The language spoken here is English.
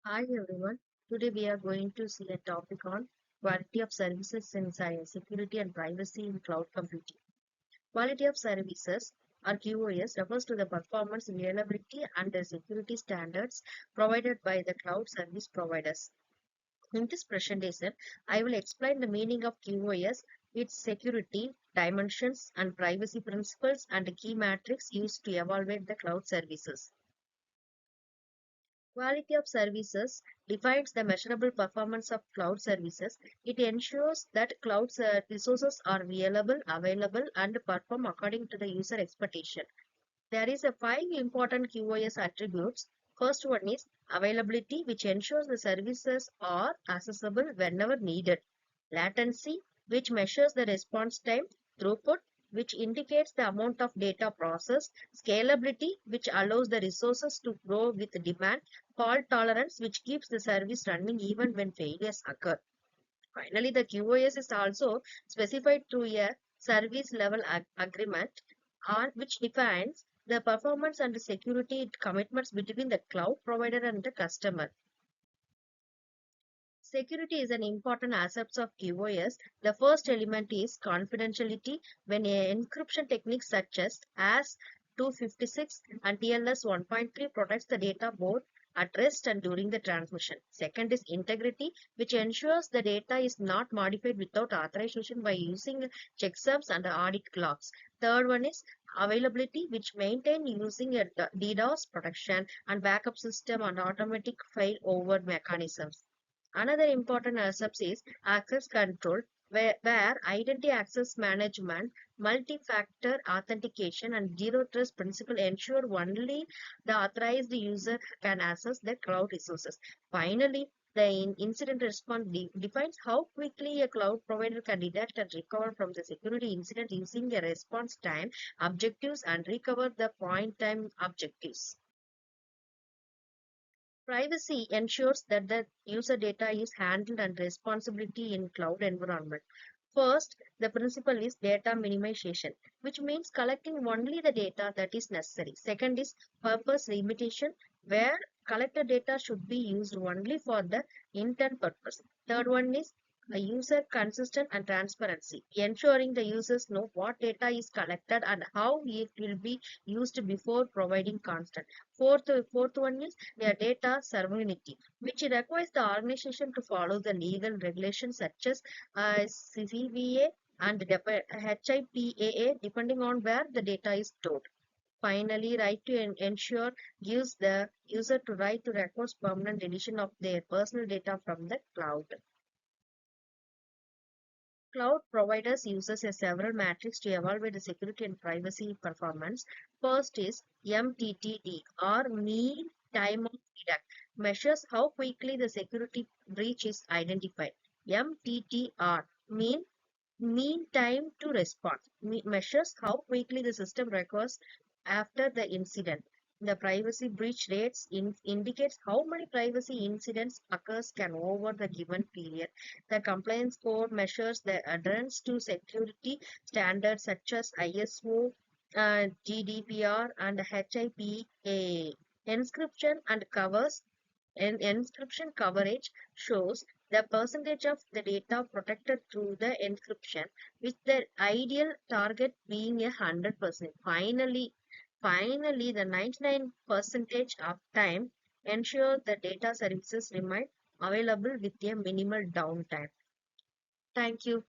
Hi everyone. Today we are going to see a topic on quality of services in security and privacy in cloud computing. Quality of services or QoS refers to the performance, reliability, and the security standards provided by the cloud service providers. In this presentation, I will explain the meaning of QoS, its security, dimensions, and privacy principles, and the key metrics used to evaluate the cloud services. Quality of services defines the measurable performance of cloud services. It ensures that cloud resources are reliable, available, and perform according to the user expectation. There is a five important QoS attributes. First one is availability, which ensures the services are accessible whenever needed. Latency, which measures the response time. Throughput, which indicates the amount of data processed. Scalability, which allows the resources to grow with demand. Fault tolerance, which keeps the service running even when failures occur. Finally, the QoS is also specified through a service level agreement which defines the performance and security commitments between the cloud provider and the customer. Security is an important aspect of QoS. The first element is confidentiality. When encryption techniques such as AS256 and TLS 1.3 protects the data both at rest and during the transmission. Second is integrity, which ensures the data is not modified without authorization by using checksums and audit logs. Third one is availability, which maintain using a DDoS protection and backup system and automatic failover mechanisms. Another important aspect is access control, where identity access management, multi-factor authentication, and zero trust principle ensure only the authorized user can access the cloud resources. Finally, the incident response defines how quickly a cloud provider can detect and recover from the security incident using a response time objectives and recover the point time objectives. Privacy ensures that the user data is handled and responsibility in cloud environment. First, the principle is data minimization, which means collecting only the data that is necessary. Second is purpose limitation, where collected data should be used only for the intent purpose. Third one is a user consistent and transparency, ensuring the users know what data is collected and how it will be used before providing consent. Fourth one is their data sovereignty, which requires the organization to follow the legal regulations such as CCVA and HIPAA, depending on where the data is stored. Finally, right to ensure gives the user to right to request permanent deletion of their personal data from the cloud. Cloud providers uses several metrics to evaluate the security and privacy performance. First is MTTD or mean time of detect, measures how quickly the security breach is identified. MTTR mean time to respond, measures how quickly the system recovers after the incident. The privacy breach rates indicates how many privacy incidents occurs can over the given period. The compliance score measures the adherence to security standards such as ISO, GDPR, and HIPAA. Encryption coverage shows the percentage of the data protected through the encryption, with the ideal target being 100%. Finally, the 99 percentage of time ensure the data services remain available with a minimal downtime. Thank you.